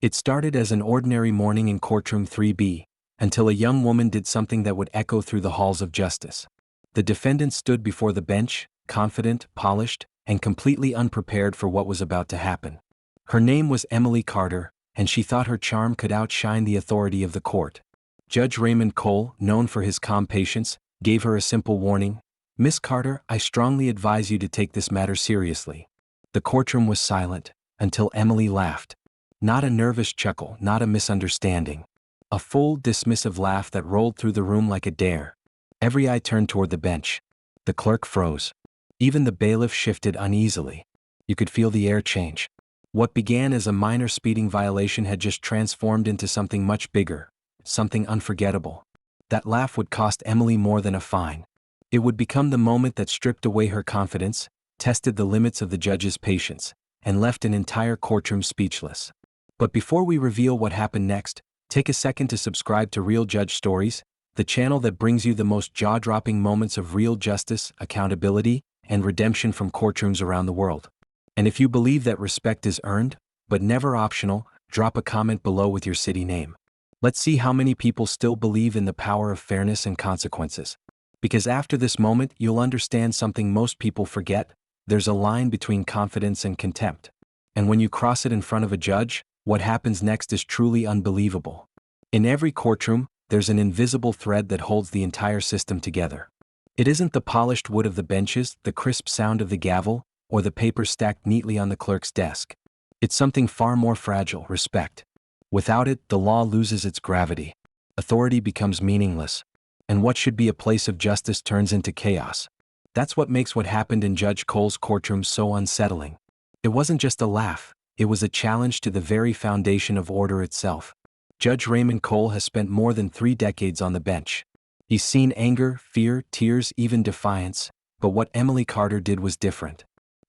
It started as an ordinary morning in Courtroom 3B, until a young woman did something that would echo through the halls of justice. The defendant stood before the bench, confident, polished, and completely unprepared for what was about to happen. Her name was Emily Carter, and she thought her charm could outshine the authority of the court. Judge Raymond Cole, known for his calm patience, gave her a simple warning: "Miss Carter, I strongly advise you to take this matter seriously." The courtroom was silent, until Emily laughed. Not a nervous chuckle, not a misunderstanding. A full, dismissive laugh that rolled through the room like a dare. Every eye turned toward the bench. The clerk froze. Even the bailiff shifted uneasily. You could feel the air change. What began as a minor speeding violation had just transformed into something much bigger, something unforgettable. That laugh would cost Emily more than a fine. It would become the moment that stripped away her confidence, tested the limits of the judge's patience, and left an entire courtroom speechless. But before we reveal what happened next, take a second to subscribe to Real Judge Stories, the channel that brings you the most jaw-dropping moments of real justice, accountability, and redemption from courtrooms around the world. And if you believe that respect is earned, but never optional, drop a comment below with your city name. Let's see how many people still believe in the power of fairness and consequences. Because after this moment, you'll understand something most people forget: there's a line between confidence and contempt. And when you cross it in front of a judge, what happens next is truly unbelievable. In every courtroom, there's an invisible thread that holds the entire system together. It isn't the polished wood of the benches, the crisp sound of the gavel, or the papers stacked neatly on the clerk's desk. It's something far more fragile: respect. Without it, the law loses its gravity. Authority becomes meaningless. And what should be a place of justice turns into chaos. That's what makes what happened in Judge Cole's courtroom so unsettling. It wasn't just a laugh. It was a challenge to the very foundation of order itself. Judge Raymond Cole has spent more than 3 decades on the bench. He's seen anger, fear, tears, even defiance, but what Emily Carter did was different.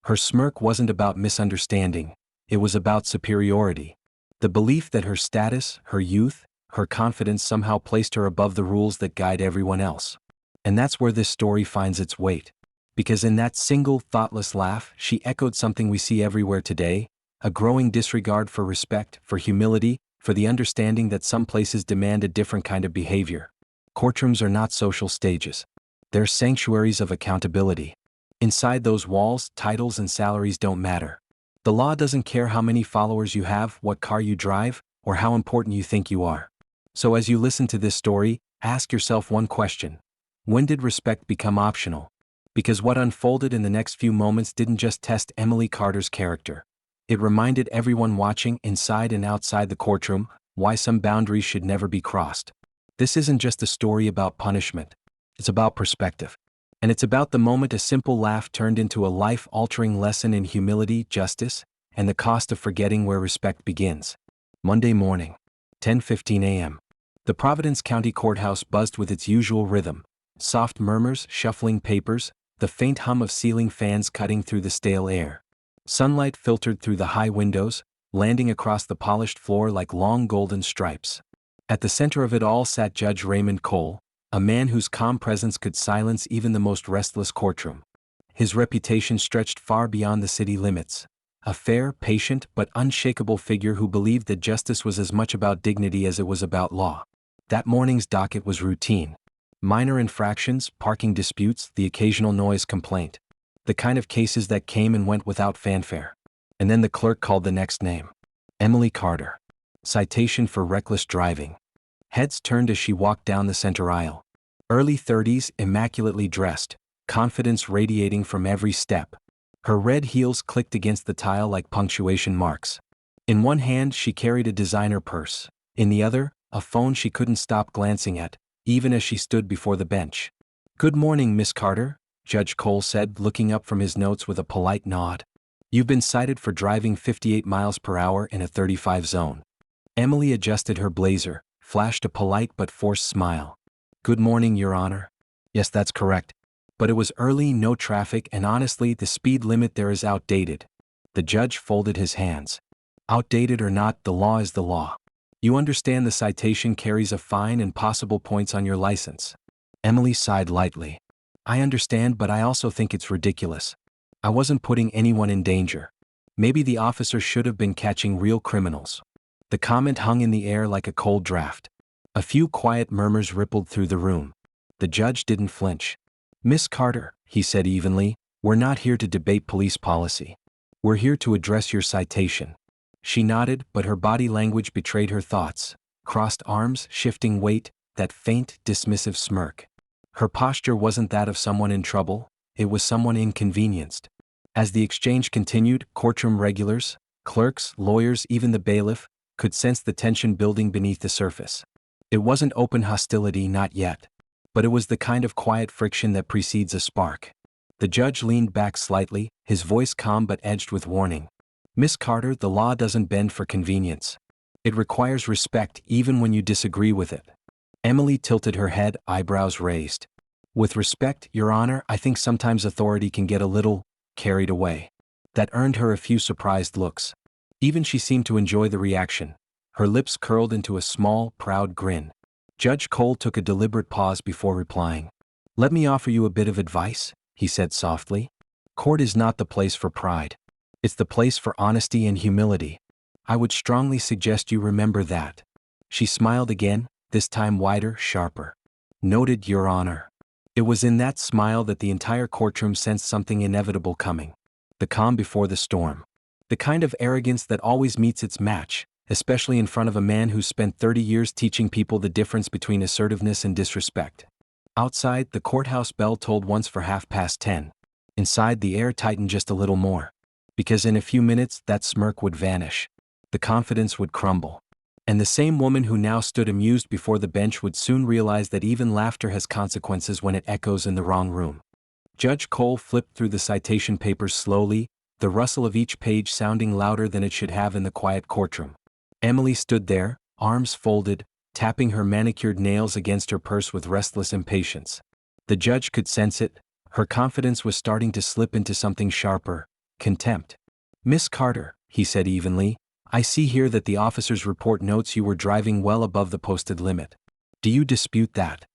Her smirk wasn't about misunderstanding, it was about superiority. The belief that her status, her youth, her confidence somehow placed her above the rules that guide everyone else. And that's where this story finds its weight. Because in that single, thoughtless laugh, she echoed something we see everywhere today: a growing disregard for respect, for humility, for the understanding that some places demand a different kind of behavior. Courtrooms are not social stages. They're sanctuaries of accountability. Inside those walls, titles and salaries don't matter. The law doesn't care how many followers you have, what car you drive, or how important you think you are. So as you listen to this story, ask yourself one question: when did respect become optional? Because what unfolded in the next few moments didn't just test Emily Carter's character. It reminded everyone watching, inside and outside the courtroom, why some boundaries should never be crossed. This isn't just a story about punishment. It's about perspective. And it's about the moment a simple laugh turned into a life-altering lesson in humility, justice, and the cost of forgetting where respect begins. Monday morning, 10:15 a.m. The Providence County Courthouse buzzed with its usual rhythm: soft murmurs, shuffling papers, the faint hum of ceiling fans cutting through the stale air. Sunlight filtered through the high windows, landing across the polished floor like long golden stripes. At the center of it all sat Judge Raymond Cole, a man whose calm presence could silence even the most restless courtroom. His reputation stretched far beyond the city limits. A fair, patient, but unshakable figure who believed that justice was as much about dignity as it was about law. That morning's docket was routine. Minor infractions, parking disputes, the occasional noise complaint. The kind of cases that came and went without fanfare. And then the clerk called the next name: Emily Carter. Citation for reckless driving. Heads turned as she walked down the center aisle. Early 30s, immaculately dressed, confidence radiating from every step. Her red heels clicked against the tile like punctuation marks. In one hand she carried a designer purse, in the other, a phone she couldn't stop glancing at, even as she stood before the bench. "Good morning, Miss Carter," Judge Cole said, looking up from his notes with a polite nod. "You've been cited for driving 58 miles per hour in a 35 zone." Emily adjusted her blazer, flashed a polite but forced smile. "Good morning, Your Honor." "Yes, that's correct. But it was early, no traffic, and honestly, the speed limit there is outdated." The judge folded his hands. "Outdated or not, the law is the law. You understand the citation carries a fine and possible points on your license." Emily sighed lightly. "I understand, but I also think it's ridiculous. I wasn't putting anyone in danger. Maybe the officer should have been catching real criminals." The comment hung in the air like a cold draft. A few quiet murmurs rippled through the room. The judge didn't flinch. "Miss Carter," he said evenly, "we're not here to debate police policy. We're here to address your citation." She nodded, but her body language betrayed her thoughts. Crossed arms, shifting weight, that faint, dismissive smirk. Her posture wasn't that of someone in trouble, it was someone inconvenienced. As the exchange continued, courtroom regulars, clerks, lawyers, even the bailiff, could sense the tension building beneath the surface. It wasn't open hostility, not yet. But it was the kind of quiet friction that precedes a spark. The judge leaned back slightly, his voice calm but edged with warning. "Miss Carter, the law doesn't bend for convenience. It requires respect even when you disagree with it." Emily tilted her head, eyebrows raised. "With respect, Your Honor, I think sometimes authority can get a little carried away." That earned her a few surprised looks. Even she seemed to enjoy the reaction. Her lips curled into a small, proud grin. Judge Cole took a deliberate pause before replying. "Let me offer you a bit of advice," he said softly. "Court is not the place for pride. It's the place for honesty and humility. I would strongly suggest you remember that." She smiled again, this time wider, sharper. "Noted, Your Honor." It was in that smile that the entire courtroom sensed something inevitable coming. The calm before the storm. The kind of arrogance that always meets its match, especially in front of a man who spent 30 years teaching people the difference between assertiveness and disrespect. Outside, the courthouse bell tolled once for 10:30. Inside, the air tightened just a little more. Because in a few minutes, that smirk would vanish. The confidence would crumble. And the same woman who now stood amused before the bench would soon realize that even laughter has consequences when it echoes in the wrong room. Judge Cole flipped through the citation papers slowly, the rustle of each page sounding louder than it should have in the quiet courtroom. Emily stood there, arms folded, tapping her manicured nails against her purse with restless impatience. The judge could sense it. Her confidence was starting to slip into something sharper, contempt. "Miss Carter," he said evenly, "I see here that the officer's report notes you were driving well above the posted limit. Do you dispute that?"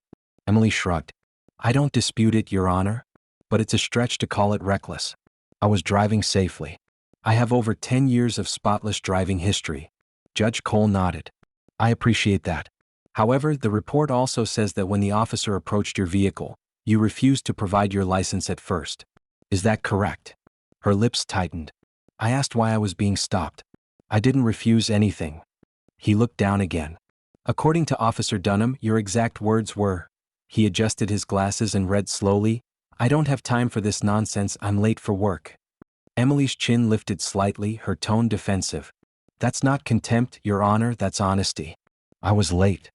Emily shrugged. "I don't dispute it, Your Honor. But it's a stretch to call it reckless. I was driving safely. I have over 10 years of spotless driving history." Judge Cole nodded. "I appreciate that. However, the report also says that when the officer approached your vehicle, you refused to provide your license at first. Is that correct?" Her lips tightened. "I asked why I was being stopped. I didn't refuse anything." He looked down again. "According to Officer Dunham, your exact words were..." He adjusted his glasses and read slowly, "I don't have time for this nonsense, I'm late for work." Emily's chin lifted slightly, her tone defensive. "That's not contempt, Your Honor, that's honesty. I was late."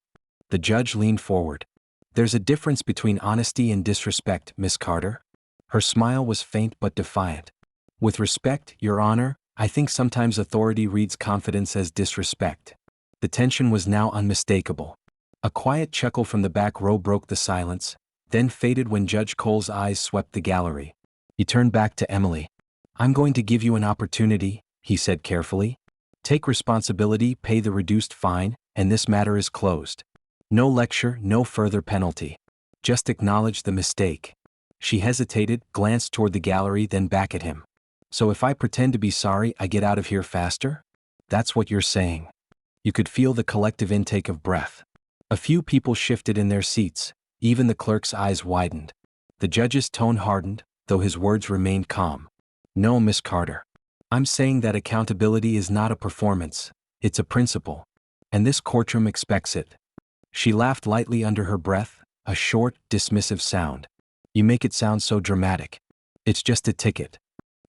The judge leaned forward. "There's a difference between honesty and disrespect, Miss Carter." Her smile was faint but defiant. "With respect, Your Honor, I think sometimes authority reads confidence as disrespect." The tension was now unmistakable. A quiet chuckle from the back row broke the silence, then faded when Judge Cole's eyes swept the gallery. He turned back to Emily. "I'm going to give you an opportunity," he said carefully. "Take responsibility, pay the reduced fine, and this matter is closed. No lecture, no further penalty. Just acknowledge the mistake." She hesitated, glanced toward the gallery, then back at him. "So if I pretend to be sorry, I get out of here faster? That's what you're saying?" You could feel the collective intake of breath. A few people shifted in their seats, even the clerk's eyes widened. The judge's tone hardened, though his words remained calm. "No, Miss Carter. I'm saying that accountability is not a performance, it's a principle. And this courtroom expects it." She laughed lightly under her breath, a short, dismissive sound. "You make it sound so dramatic. It's just a ticket."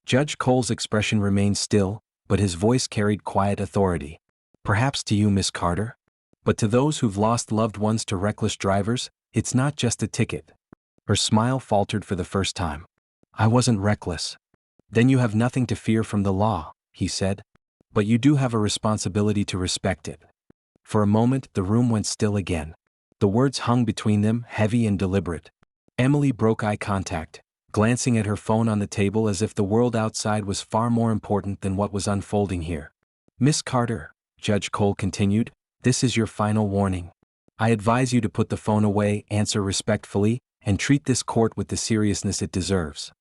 Judge Cole's expression remained still, but his voice carried quiet authority. "Perhaps to you, Miss Carter. But to those who've lost loved ones to reckless drivers, it's not just a ticket." Her smile faltered for the first time. "I wasn't reckless." "Then you have nothing to fear from the law," he said. "But you do have a responsibility to respect it." For a moment, the room went still again. The words hung between them, heavy and deliberate. Emily broke eye contact, glancing at her phone on the table as if the world outside was far more important than what was unfolding here. "Miss Carter," Judge Cole continued, "this is your final warning. I advise you to put the phone away, answer respectfully, and treat this court with the seriousness it deserves."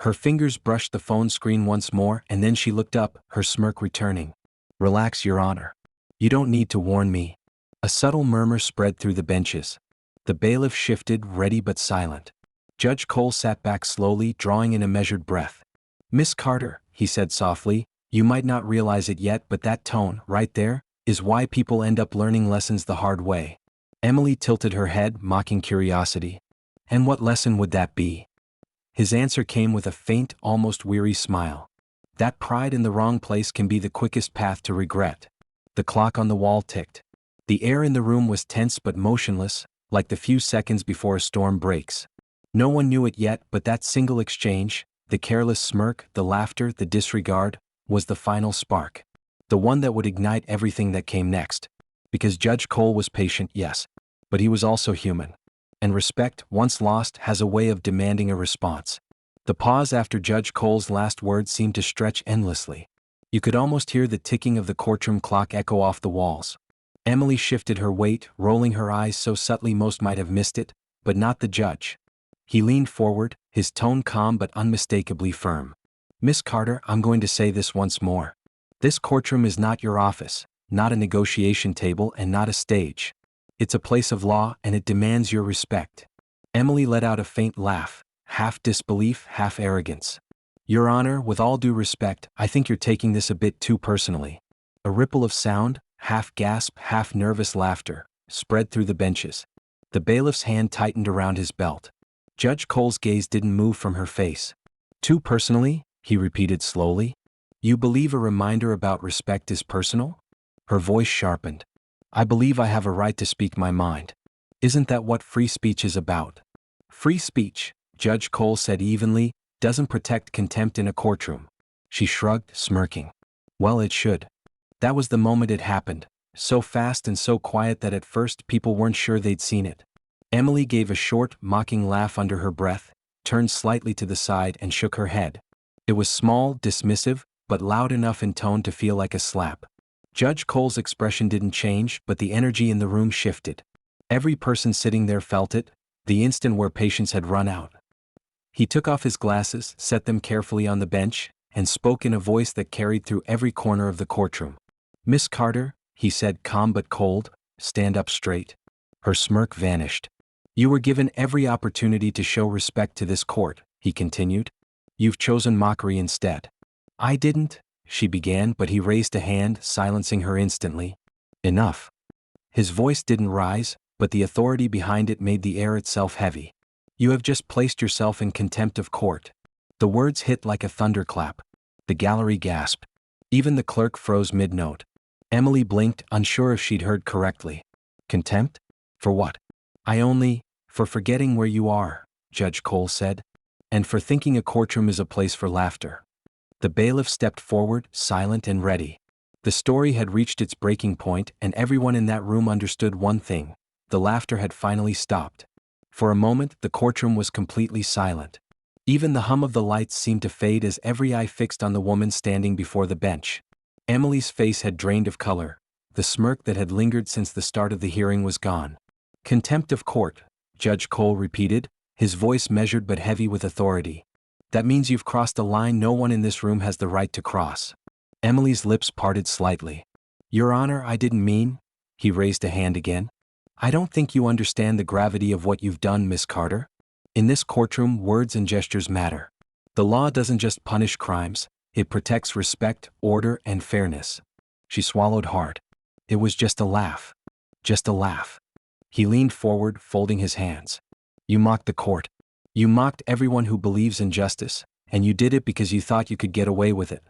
Her fingers brushed the phone screen once more, and then she looked up, her smirk returning. "Relax, Your Honor. You don't need to warn me. A subtle murmur spread through the benches. The bailiff shifted, ready but silent. Judge Cole sat back slowly, drawing in a measured breath. Miss Carter, he said softly, you might not realize it yet, but that tone, right there, is why people end up learning lessons the hard way. Emily tilted her head, mocking curiosity. And what lesson would that be? His answer came with a faint, almost weary smile. That pride in the wrong place can be the quickest path to regret. The clock on the wall ticked. The air in the room was tense but motionless, like the few seconds before a storm breaks. No one knew it yet, but that single exchange, the careless smirk, the laughter, the disregard, was the final spark. The one that would ignite everything that came next. Because Judge Cole was patient, yes, but he was also human. And respect, once lost, has a way of demanding a response. The pause after Judge Cole's last words seemed to stretch endlessly. You could almost hear the ticking of the courtroom clock echo off the walls. Emily shifted her weight, rolling her eyes so subtly most might have missed it, but not the judge. He leaned forward, his tone calm but unmistakably firm. Miss Carter, I'm going to say this once more. This courtroom is not your office, not a negotiation table, and not a stage. It's a place of law, and it demands your respect. Emily let out a faint laugh, half disbelief, half arrogance. Your Honor, with all due respect, I think you're taking this a bit too personally. A ripple of sound, half gasp, half nervous laughter, spread through the benches. The bailiff's hand tightened around his belt. Judge Cole's gaze didn't move from her face. Too personally? He repeated slowly. You believe a reminder about respect is personal? Her voice sharpened. I believe I have a right to speak my mind. Isn't that what free speech is about? Free speech, Judge Cole said evenly, doesn't protect contempt in a courtroom. She shrugged, smirking. Well, it should. That was the moment it happened, so fast and so quiet that at first people weren't sure they'd seen it. Emily gave a short, mocking laugh under her breath, turned slightly to the side and shook her head. It was small, dismissive, but loud enough in tone to feel like a slap. Judge Cole's expression didn't change, but the energy in the room shifted. Every person sitting there felt it, the instant where patience had run out. He took off his glasses, set them carefully on the bench, and spoke in a voice that carried through every corner of the courtroom. Miss Carter, he said, calm but cold, stand up straight. Her smirk vanished. You were given every opportunity to show respect to this court, he continued. You've chosen mockery instead. I didn't, she began, but he raised a hand, silencing her instantly. Enough. His voice didn't rise, but the authority behind it made the air itself heavy. You have just placed yourself in contempt of court. The words hit like a thunderclap. The gallery gasped. Even the clerk froze mid-note. Emily blinked, unsure if she'd heard correctly. Contempt? For what? For forgetting where you are, Judge Cole said. And for thinking a courtroom is a place for laughter. The bailiff stepped forward, silent and ready. The story had reached its breaking point, and everyone in that room understood one thing. The laughter had finally stopped. For a moment, the courtroom was completely silent. Even the hum of the lights seemed to fade as every eye fixed on the woman standing before the bench. Emily's face had drained of color. The smirk that had lingered since the start of the hearing was gone. Contempt of court, Judge Cole repeated, his voice measured but heavy with authority. That means you've crossed a line no one in this room has the right to cross. Emily's lips parted slightly. Your Honor, I didn't mean. He raised a hand again. I don't think you understand the gravity of what you've done, Miss Carter. In this courtroom, words and gestures matter. The law doesn't just punish crimes, it protects respect, order, and fairness. She swallowed hard. It was just a laugh. Just a laugh. He leaned forward, folding his hands. You mocked the court. You mocked everyone who believes in justice, and you did it because you thought you could get away with it.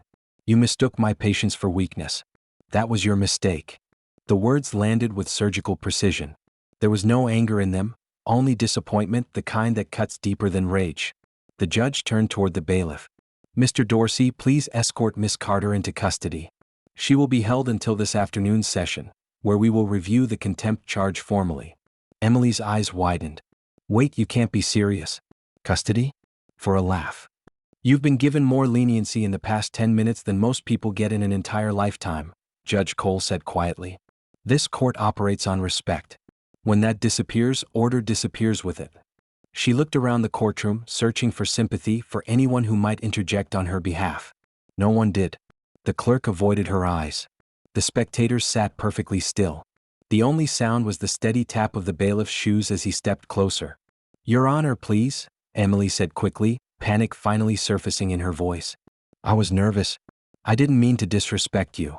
You mistook my patience for weakness. That was your mistake. The words landed with surgical precision. There was no anger in them, only disappointment, the kind that cuts deeper than rage. The judge turned toward the bailiff. Mr. Dorsey, please escort Miss Carter into custody. She will be held until this afternoon's session, where we will review the contempt charge formally. Emily's eyes widened. Wait, you can't be serious. Custody? For a laugh. You've been given more leniency in the past 10 minutes than most people get in an entire lifetime, Judge Cole said quietly. This court operates on respect. When that disappears, order disappears with it. She looked around the courtroom, searching for sympathy, for anyone who might interject on her behalf. No one did. The clerk avoided her eyes. The spectators sat perfectly still. The only sound was the steady tap of the bailiff's shoes as he stepped closer. "Your Honor, please," Emily said quickly, panic finally surfacing in her voice. "I was nervous. I didn't mean to disrespect you."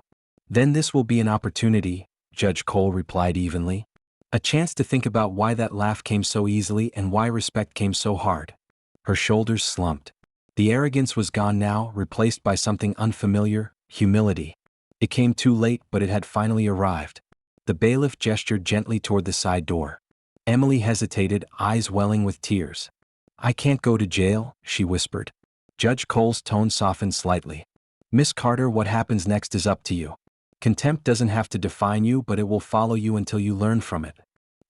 "Then this will be an opportunity," Judge Cole replied evenly. "A chance to think about why that laugh came so easily and why respect came so hard." Her shoulders slumped. The arrogance was gone now, replaced by something unfamiliar, humility. It came too late, but it had finally arrived. The bailiff gestured gently toward the side door. Emily hesitated, eyes welling with tears. "I can't go to jail," she whispered. Judge Cole's tone softened slightly. "Miss Carter, what happens next is up to you. Contempt doesn't have to define you, but it will follow you until you learn from it.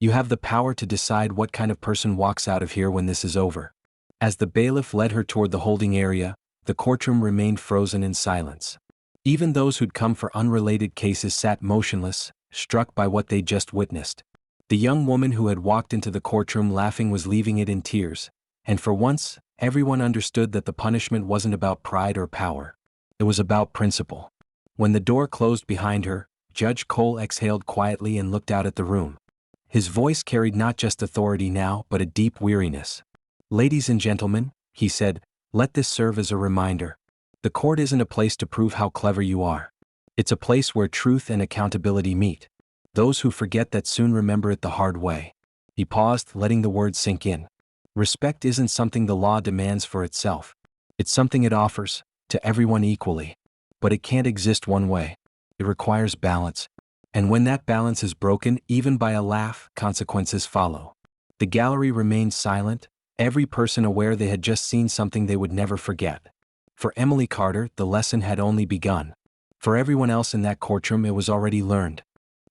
You have the power to decide what kind of person walks out of here when this is over." As the bailiff led her toward the holding area, the courtroom remained frozen in silence. Even those who'd come for unrelated cases sat motionless, struck by what they'd just witnessed. The young woman who had walked into the courtroom laughing was leaving it in tears, and for once, everyone understood that the punishment wasn't about pride or power. It was about principle. When the door closed behind her, Judge Cole exhaled quietly and looked out at the room. His voice carried not just authority now, but a deep weariness. "Ladies and gentlemen," he said, "let this serve as a reminder. The court isn't a place to prove how clever you are. It's a place where truth and accountability meet. Those who forget that soon remember it the hard way." He paused, letting the words sink in. Respect isn't something the law demands for itself. It's something it offers, to everyone equally. But it can't exist one way. It requires balance. And when that balance is broken, even by a laugh, consequences follow. The gallery remained silent, every person aware they had just seen something they would never forget. For Emily Carter, the lesson had only begun. For everyone else in that courtroom, it was already learned.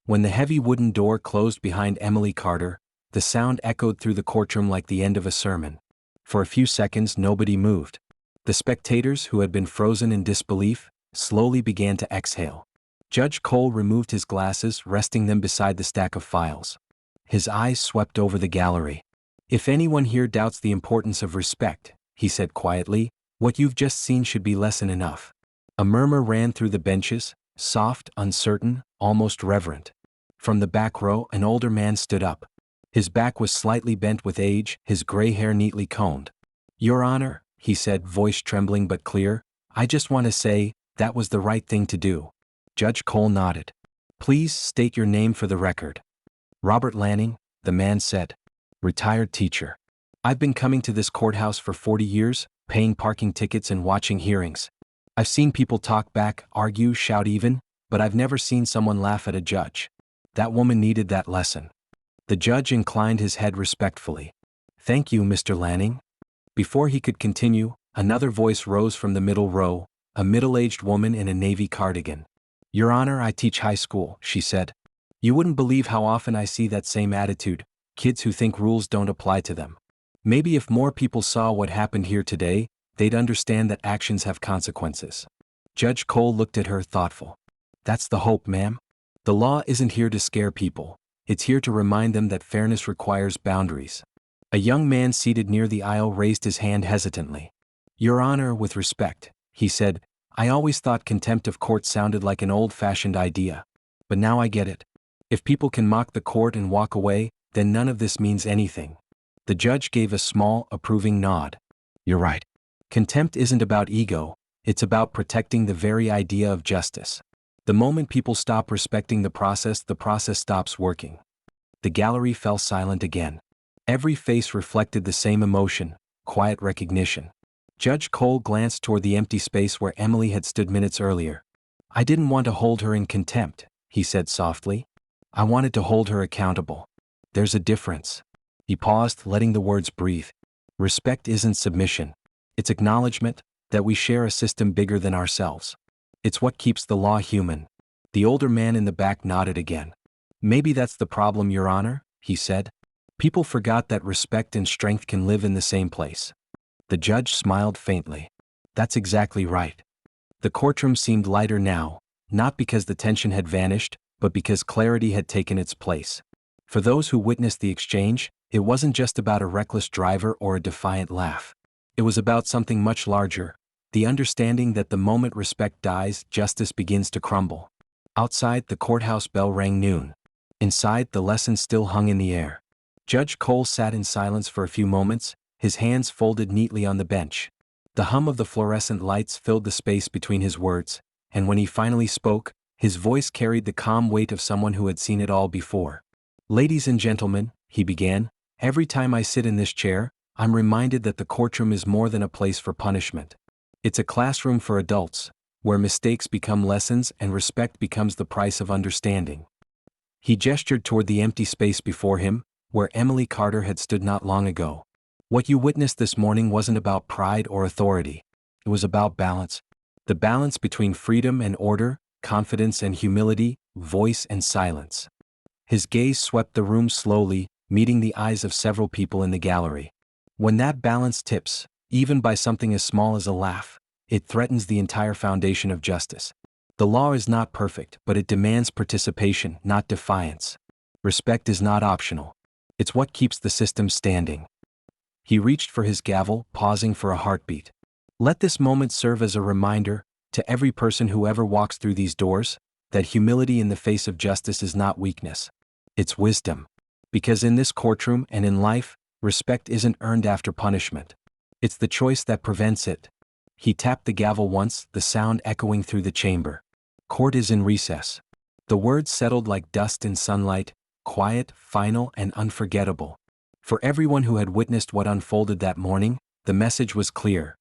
When the heavy wooden door closed behind Emily Carter, the sound echoed through the courtroom like the end of a sermon. For a few seconds, nobody moved. The spectators, who had been frozen in disbelief, slowly began to exhale. Judge Cole removed his glasses, resting them beside the stack of files. His eyes swept over the gallery. "If anyone here doubts the importance of respect," he said quietly, "what you've just seen should be lesson enough." A murmur ran through the benches, soft, uncertain, almost reverent. From the back row, an older man stood up. His back was slightly bent with age, his gray hair neatly combed. "Your Honor," he said, voice trembling but clear, "I just want to say, that was the right thing to do." Judge Cole nodded. "Please state your name for the record." "Robert Lanning," the man said. "Retired teacher. I've been coming to this courthouse for 40 years, paying parking tickets and watching hearings. I've seen people talk back, argue, shout even, but I've never seen someone laugh at a judge. That woman needed that lesson." The judge inclined his head respectfully. "Thank you, Mr. Lanning." Before he could continue, another voice rose from the middle row, a middle-aged woman in a navy cardigan. "Your Honor, I teach high school," she said. "You wouldn't believe how often I see that same attitude, kids who think rules don't apply to them. Maybe if more people saw what happened here today, they'd understand that actions have consequences." Judge Cole looked at her, thoughtful. "That's the hope, ma'am. The law isn't here to scare people. It's here to remind them that fairness requires boundaries." A young man seated near the aisle raised his hand hesitantly. "Your Honor, with respect," he said, "I always thought contempt of court sounded like an old-fashioned idea. But now I get it. If people can mock the court and walk away, then none of this means anything." The judge gave a small, approving nod. "You're right. Contempt isn't about ego, it's about protecting the very idea of justice. The moment people stop respecting the process stops working." The gallery fell silent again. Every face reflected the same emotion, quiet recognition. Judge Cole glanced toward the empty space where Emily had stood minutes earlier. "I didn't want to hold her in contempt," he said softly. "I wanted to hold her accountable. There's a difference." He paused, letting the words breathe. "Respect isn't submission. It's acknowledgement that we share a system bigger than ourselves. It's what keeps the law human." The older man in the back nodded again. "Maybe that's the problem, Your Honor," he said. "People forgot that respect and strength can live in the same place." The judge smiled faintly. "That's exactly right." The courtroom seemed lighter now, not because the tension had vanished, but because clarity had taken its place. For those who witnessed the exchange, it wasn't just about a reckless driver or a defiant laugh. It was about something much larger, the understanding that the moment respect dies, justice begins to crumble. Outside, the courthouse bell rang noon. Inside, the lesson still hung in the air. Judge Cole sat in silence for a few moments, his hands folded neatly on the bench. The hum of the fluorescent lights filled the space between his words, and when he finally spoke, his voice carried the calm weight of someone who had seen it all before. "Ladies and gentlemen," he began, "every time I sit in this chair, I'm reminded that the courtroom is more than a place for punishment. It's a classroom for adults, where mistakes become lessons and respect becomes the price of understanding." He gestured toward the empty space before him, where Emily Carter had stood not long ago. "What you witnessed this morning wasn't about pride or authority. It was about balance. The balance between freedom and order, confidence and humility, voice and silence." His gaze swept the room slowly, meeting the eyes of several people in the gallery. When that balance tips, even by something as small as a laugh, it threatens the entire foundation of justice. The law is not perfect, but it demands participation, not defiance. Respect is not optional. It's what keeps the system standing. He reached for his gavel, pausing for a heartbeat. Let this moment serve as a reminder, to every person who ever walks through these doors, that humility in the face of justice is not weakness. It's wisdom. Because in this courtroom and in life, respect isn't earned after punishment. It's the choice that prevents it. He tapped the gavel once, the sound echoing through the chamber. "Court is in recess." The words settled like dust in sunlight, quiet, final, and unforgettable. For everyone who had witnessed what unfolded that morning, the message was clear.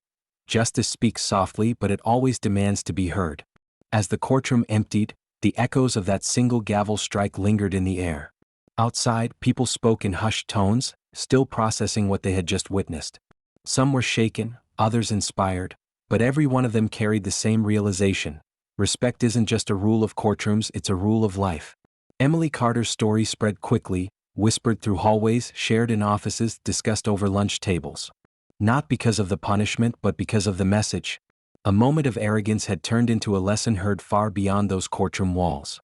Justice speaks softly, but it always demands to be heard. As the courtroom emptied, the echoes of that single gavel strike lingered in the air. Outside, people spoke in hushed tones, still processing what they had just witnessed. Some were shaken, others inspired, but every one of them carried the same realization. Respect isn't just a rule of courtrooms, it's a rule of life. Emily Carter's story spread quickly, whispered through hallways, shared in offices, discussed over lunch tables. Not because of the punishment, but because of the message. A moment of arrogance had turned into a lesson heard far beyond those courtroom walls.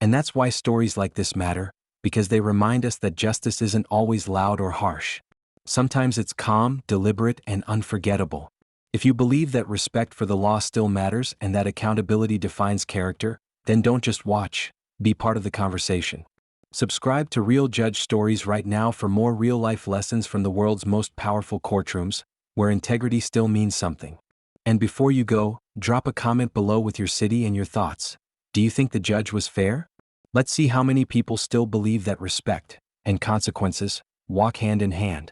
And that's why stories like this matter, because they remind us that justice isn't always loud or harsh. Sometimes it's calm, deliberate, and unforgettable. If you believe that respect for the law still matters and that accountability defines character, then don't just watch, be part of the conversation. Subscribe to Real Judge Stories right now for more real-life lessons from the world's most powerful courtrooms, where integrity still means something. And before you go, drop a comment below with your city and your thoughts. Do you think the judge was fair? Let's see how many people still believe that respect and consequences walk hand in hand.